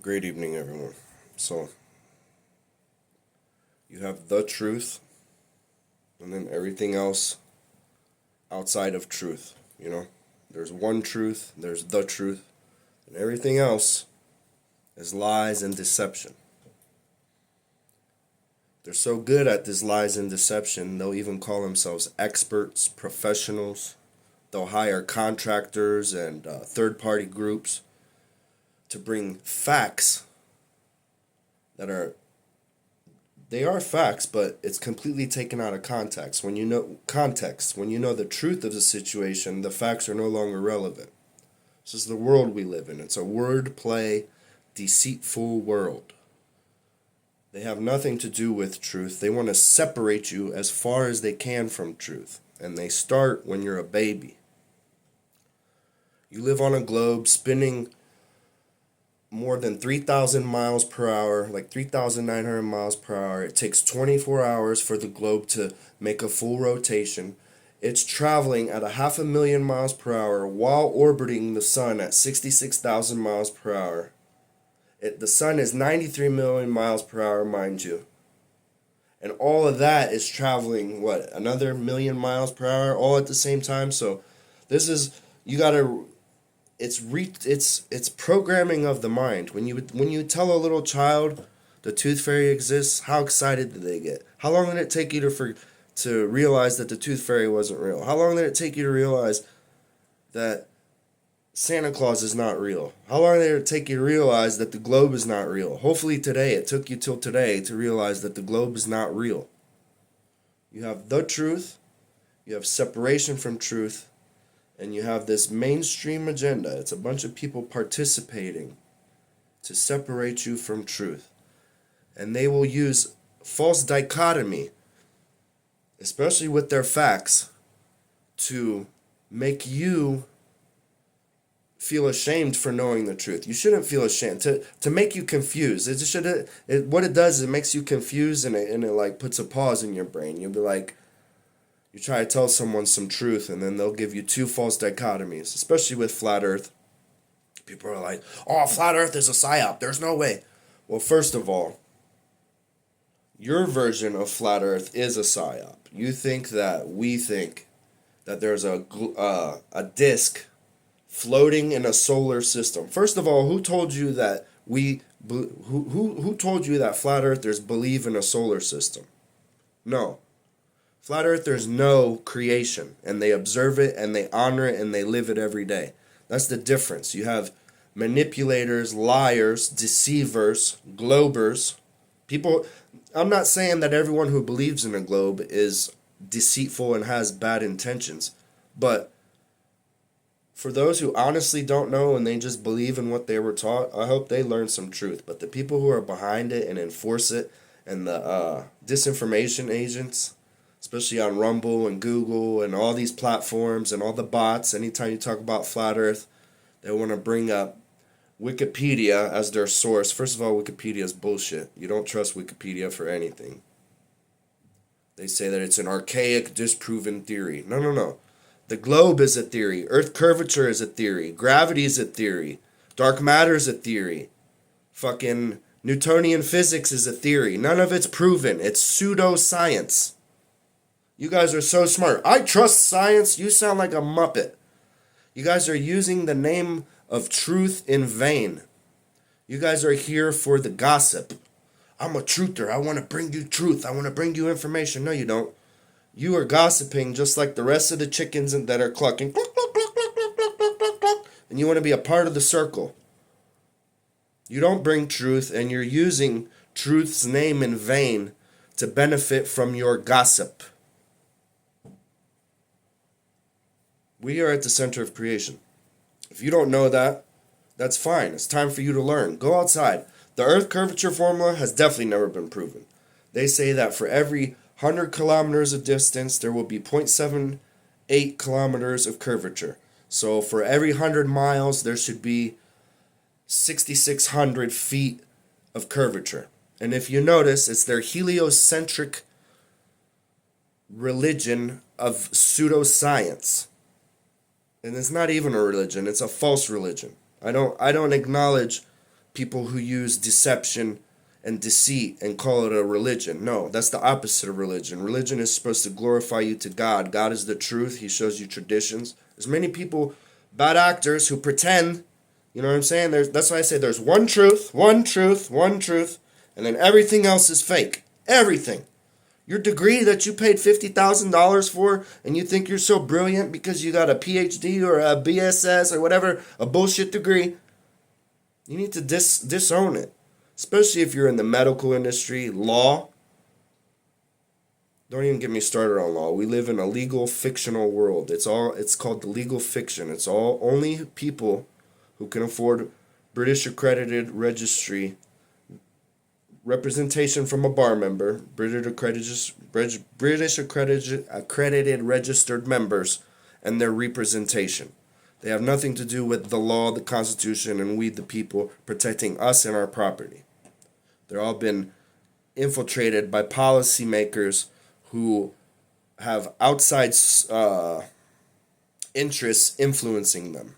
Great evening, everyone. So, you have the truth, and then everything else outside of truth. There's one truth, there's the truth, and everything else is lies and deception. They're so good at this lies and deception, they'll even call themselves experts, professionals. They'll hire contractors and third party groups to bring facts that they are facts, but it's completely taken out of context. When you know the truth of the situation, the facts are no longer relevant. This is the world we live in. It's a wordplay, deceitful world. They have nothing to do with truth. They want to separate you as far as they can from truth. And they start when you're a baby. You live on a globe spinning more than 3,000 miles per hour, like 3,900 miles per hour. It takes 24 hours for the globe to make a full rotation. It's traveling at 500,000 miles per hour while orbiting the sun at 66,000 miles per hour. The sun is 93 million miles per hour, mind you. And all of that is traveling, another million miles per hour, all at the same time. So this is, you gotta, it's programming of the mind. When you tell a little child the tooth fairy exists, how excited did they get? How long did it take you to realize that the tooth fairy wasn't real? How long did it take you to realize that Santa Claus is not real? How long did it take you to realize that the globe is not real? Hopefully today, it took you till today to realize that the globe is not real. You have the truth, you have separation from truth, and you have this mainstream agenda. It's a bunch of people participating to separate you from truth. And they will use false dichotomy, especially with their facts, to make you feel ashamed for knowing the truth. You shouldn't feel ashamed. To make you confused. What it does is it makes you confused, and it like puts a pause in your brain. You'll be like, you try to tell someone some truth, and then they'll give you two false dichotomies, especially with flat earth. People are like, oh, flat earth is a psyop. There's no way. Well, first of all, your version of flat earth is a psyop. You think that we think that there's a disk floating in a solar system. First of all, who told you that who told you that flat earthers believe in a solar system? No. Flat earthers know creation, and they observe it, and they honor it, and they live it every day. That's the difference. You have manipulators, liars, deceivers, globers. People, I'm not saying that everyone who believes in a globe is deceitful and has bad intentions, but for those who honestly don't know and they just believe in what they were taught, I hope they learn some truth. But the people who are behind it and enforce it, and the disinformation agents, especially on Rumble and Google and all these platforms and all the bots, anytime you talk about flat earth, they want to bring up Wikipedia as their source. First of all, Wikipedia is bullshit. You don't trust Wikipedia for anything. They say that it's an archaic, disproven theory. No. The globe is a theory. Earth curvature is a theory. Gravity is a theory. Dark matter is a theory. Fucking Newtonian physics is a theory. None of it's proven. It's pseudoscience. You guys are so smart. I trust science. You sound like a muppet. You guys are using the name of truth in vain. You guys are here for the gossip. I'm a truther. I want to bring you truth. I want to bring you information. No, you don't. You are gossiping just like the rest of the chickens that are clucking. And you want to be a part of the circle. You don't bring truth, and you're using truth's name in vain to benefit from your gossip. We are at the center of creation. If you don't know that, that's fine. It's time for you to learn. Go outside. The Earth curvature formula has definitely never been proven. They say that for every 100 kilometers of distance, there will be 0.78 kilometers of curvature. So for every 100 miles, there should be 6,600 feet of curvature. And if you notice, it's their heliocentric religion of pseudoscience. And it's not even a religion, it's a false religion. I don't acknowledge people who use deception and deceit and call it a religion. No, that's the opposite of religion. Religion is supposed to glorify you to God. God is the truth. He shows you traditions. There's many people, bad actors, who pretend. You know what I'm saying? That's why I say there's one truth, and then everything else is fake. Everything. Your degree that you paid $50,000 for, and you think you're so brilliant because you got a PhD or a BSS or whatever, a bullshit degree, you need to disown it. Especially if you're in the medical industry, law. Don't even get me started on law. We live in a legal fictional world. It's called the legal fiction. It's all only people who can afford British accredited registry representation from a bar member, British accredited registered members, and their representation. They have nothing to do with the law, the Constitution, and we the people protecting us and our property. They're all been infiltrated by policymakers who have outside interests influencing them.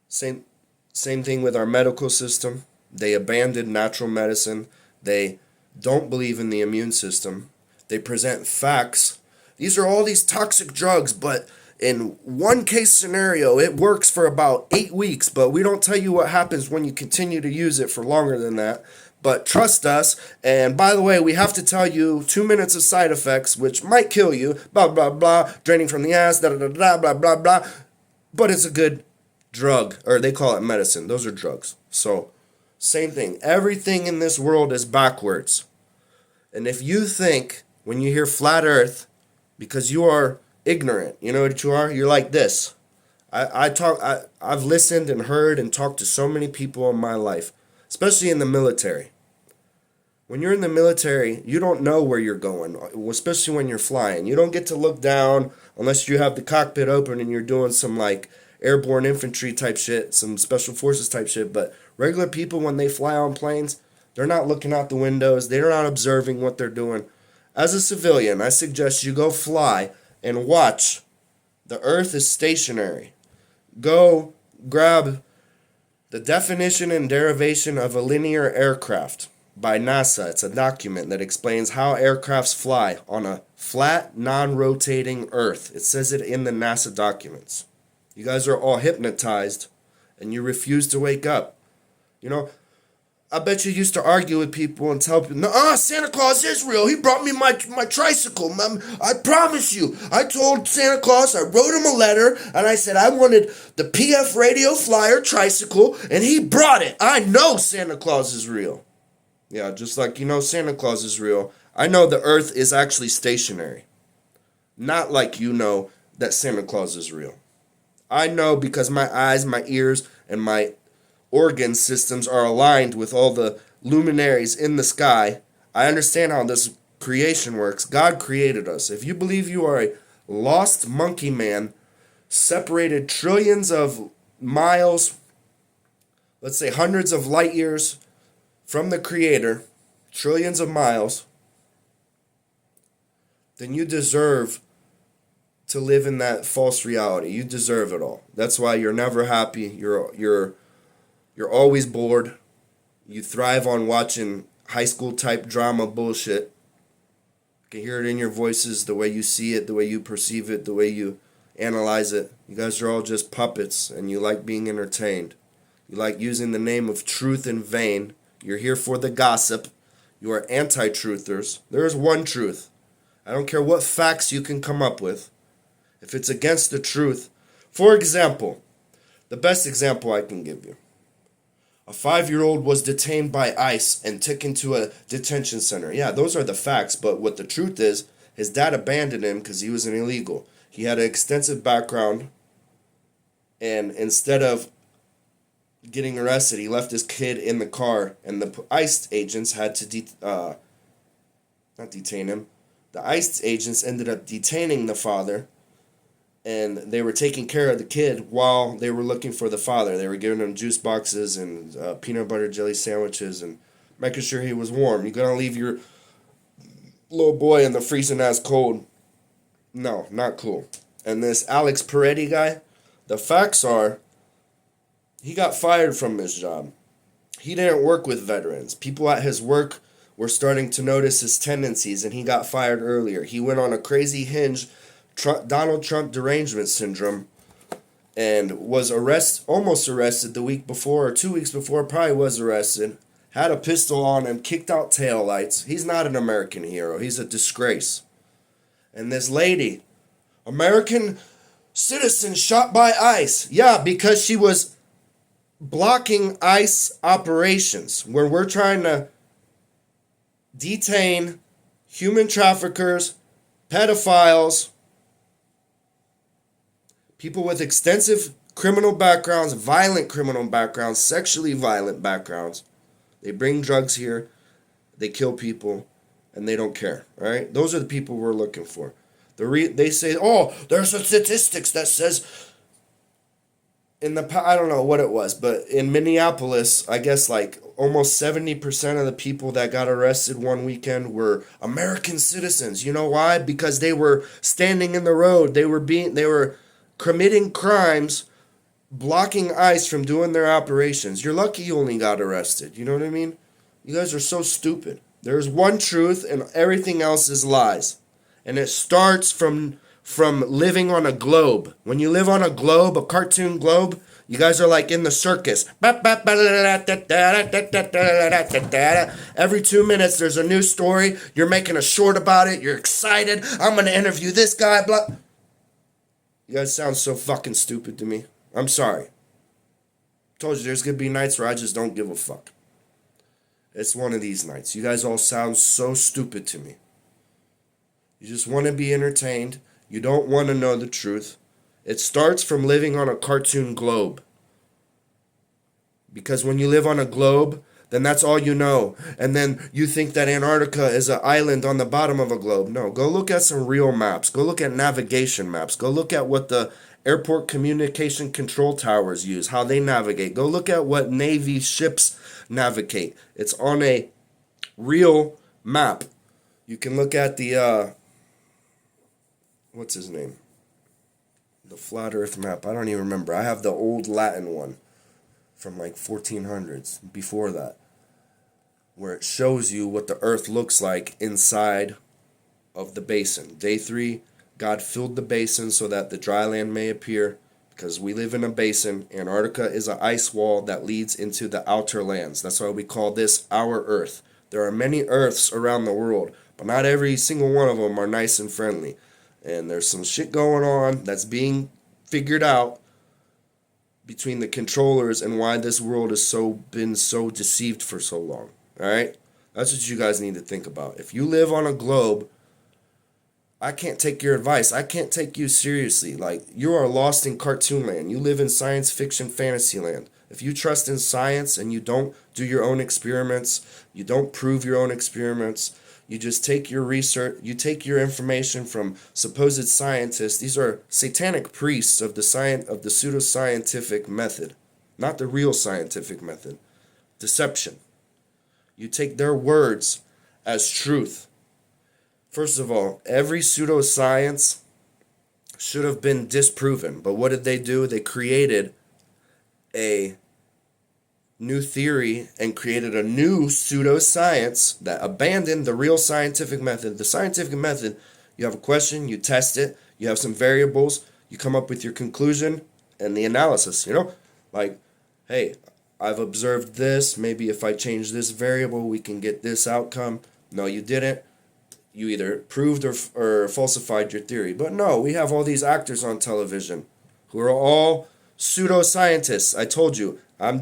Same thing with our medical system. They abandoned natural medicine. They don't believe in the immune system. They present facts. These are all these toxic drugs, but in one case scenario, it works for about 8 weeks, but we don't tell you what happens when you continue to use it for longer than that. But trust us, and by the way, we have to tell you 2 minutes of side effects, which might kill you, blah, blah, blah, draining from the ass, da, da, da, da, blah, blah, blah. But it's a good drug, or they call it medicine. Those are drugs. So, same thing. Everything in this world is backwards. And if you think, when you hear flat earth, because you are ignorant, you know what you are? You're like this. I've listened and heard and talked to so many people in my life, especially in the military. When you're in the military, you don't know where you're going, especially when you're flying. You don't get to look down unless you have the cockpit open and you're doing some like airborne infantry type shit, some special forces type shit. But regular people, when they fly on planes, they're not looking out the windows. They're not observing what they're doing. As a civilian, I suggest you go fly and watch. The earth is stationary. Go grab the definition and derivation of a linear aircraft by NASA. It's a document that explains how aircrafts fly on a flat, non-rotating earth. It says it in the NASA documents. You guys are all hypnotized and you refuse to wake up. You know, I bet you used to argue with people and tell people, no, Santa Claus is real. He brought me my tricycle. I promise you. I told Santa Claus, I wrote him a letter, and I said I wanted the PF Radio Flyer tricycle, and he brought it. I know Santa Claus is real. Yeah, just like you know Santa Claus is real, I know the earth is actually stationary. Not like you know that Santa Claus is real. I know because my eyes, my ears, and my organ systems are aligned with all the luminaries in the sky. I understand how this creation works. God created us. If you believe you are a lost monkey man, separated trillions of miles, let's say hundreds of light years from the Creator, trillions of miles, then you deserve to live in that false reality. You deserve it all. That's why you're never happy. You're always bored. You thrive on watching high school type drama bullshit. You can hear it in your voices, the way you see it, the way you perceive it, the way you analyze it. You guys are all just puppets, and you like being entertained. You like using the name of truth in vain. You're here for the gossip. You are anti-truthers. There is one truth. I don't care what facts you can come up with. If it's against the truth. For example, the best example I can give you. A 5-year-old was detained by ICE and taken to a detention center. Yeah, those are the facts, but what the truth is, his dad abandoned him because he was an illegal. He had an extensive background, and instead of getting arrested, he left his kid in the car, and the ICE agents had to not detain him. The ICE agents ended up detaining the father, and they were taking care of the kid while they were looking for the father. They were giving him juice boxes and peanut butter jelly sandwiches and making sure he was warm. You're going to leave your little boy in the freezing ass cold. No, not cool. And this Alex Peretti guy, the facts are, he got fired from his job. He didn't work with veterans. People at his work were starting to notice his tendencies, and he got fired earlier. He went on a crazy hinge, Donald Trump derangement syndrome, and was almost arrested the week before, or 2 weeks before, probably was arrested. Had a pistol on him, kicked out taillights. He's not an American hero. He's a disgrace. And this lady, American citizen shot by ICE. Yeah, because she was blocking ICE operations where we're trying to detain human traffickers, pedophiles, people with extensive criminal backgrounds, violent criminal backgrounds, sexually violent backgrounds. They bring drugs here, they kill people, and they don't care. All right, those are the people we're looking for. They say, oh, there's a statistics that says I don't know what it was, but in Minneapolis, I guess like almost 70% of the people that got arrested one weekend were American citizens. You know why? Because they were standing in the road. They were committing crimes, blocking ICE from doing their operations. You're lucky you only got arrested. You know what I mean? You guys are so stupid. There's one truth and everything else is lies. And it starts from living on a globe. When you live on a globe, a cartoon globe, you guys are like in the circus. Every 2 minutes there's a new story. You're making a short about it. You're excited. I'm going to interview this guy. Blah. You guys sound so fucking stupid to me. I'm sorry. Told you there's going to be nights where I just don't give a fuck. It's one of these nights. You guys all sound so stupid to me. You just want to be entertained. You don't want to know the truth. It starts from living on a cartoon globe. Because when you live on a globe, then that's all you know. And then you think that Antarctica is an island on the bottom of a globe. No, go look at some real maps. Go look at navigation maps. Go look at what the airport communication control towers use, how they navigate. Go look at what Navy ships navigate. It's on a real map. You can look at the, what's his name? The flat earth map. I don't even remember. I have the old Latin one from like 1400s, before that, where it shows you what the earth looks like inside of the basin. Day 3, God filled the basin so that the dry land may appear, because we live in a basin. Antarctica is an ice wall that leads into the outer lands. That's why we call this our earth. There are many earths around the world, but not every single one of them are nice and friendly. And there's some shit going on that's being figured out between the controllers and why this world has been so deceived for so long. Alright? That's what you guys need to think about. If you live on a globe, I can't take your advice. I can't take you seriously. Like, you are lost in cartoon land. You live in science fiction fantasy land. If you trust in science and you don't do your own experiments, you don't prove your own experiments, you just take your research, you take your information from supposed scientists. These are satanic priests of the pseudoscientific method, not the real scientific method. Deception. You take their words as truth. First of all, every pseudoscience should have been disproven. But what did they do? They created a new theory and created a new pseudoscience that abandoned the real scientific method. The scientific method, you have a question, you test it, you have some variables, you come up with your conclusion and the analysis, you know? Like, hey, I've observed this, maybe if I change this variable, we can get this outcome. No, you didn't. You either proved or falsified your theory. But no, we have all these actors on television who are all pseudoscientists. I told you, I'm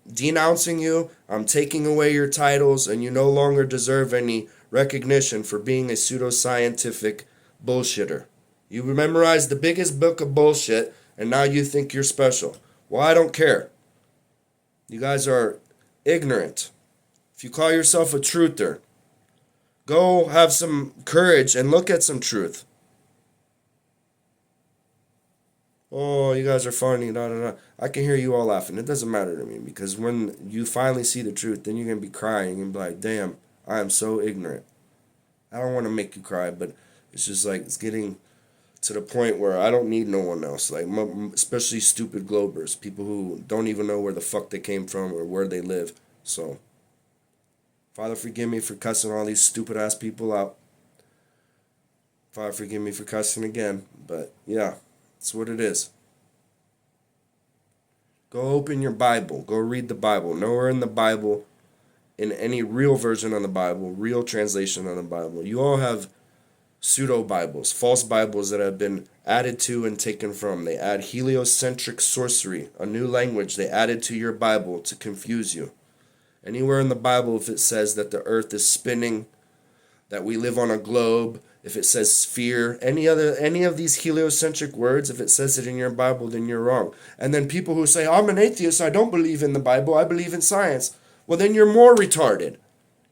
denouncing you, I'm taking away your titles, and you no longer deserve any recognition for being a pseudoscientific bullshitter. You memorized the biggest book of bullshit, and now you think you're special. Well, I don't care. You guys are ignorant. If you call yourself a truther, go have some courage and look at some truth. Oh, you guys are funny, da da da. I can hear you all laughing. It doesn't matter to me, because when you finally see the truth, then you're going to be crying and be like, damn, I am so ignorant. I don't want to make you cry, but it's just like, it's getting to the point where I don't need no one else. Like, especially stupid Globers, people who don't even know where the fuck they came from or where they live. So, Father, forgive me for cussing all these stupid ass people out. Father, forgive me for cussing again. But yeah, that's what it is. Go open your Bible. Go read the Bible. Nowhere in the Bible, in any real version of the Bible, real translation of the Bible, you all have pseudo Bibles, false Bibles that have been added to and taken from. They add heliocentric sorcery, a new language they added to your Bible to confuse you. Anywhere in the Bible, if it says that the earth is spinning, that we live on a globe, if it says sphere, any of these heliocentric words, if it says it in your Bible, then you're wrong. And then people who say, I'm an atheist, I don't believe in the Bible, I believe in science. Well, then you're more retarded.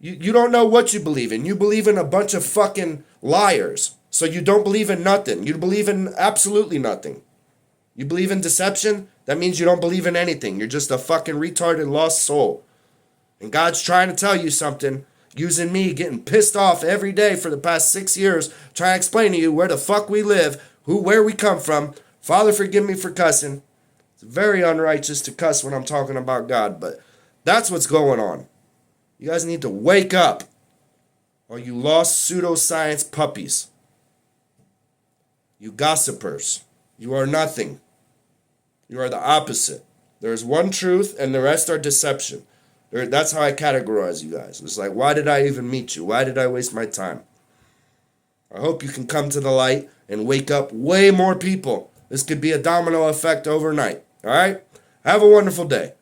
You don't know what you believe in. You believe in a bunch of fucking liars. So you don't believe in nothing. You believe in absolutely nothing. You believe in deception? That means you don't believe in anything. You're just a fucking retarded lost soul. And God's trying to tell you something, using me getting pissed off every day for the past 6 years, trying to explain to you where the fuck we live, where we come from. Father, forgive me for cussing. It's very unrighteous to cuss when I'm talking about God, but that's what's going on. You guys need to wake up, all you lost pseudoscience puppies. You gossipers. You are nothing. You are the opposite. There is one truth and the rest are deception. That's how I categorize you guys. It's like, why did I even meet you? Why did I waste my time? I hope you can come to the light and wake up way more people. This could be a domino effect overnight. All right? Have a wonderful day.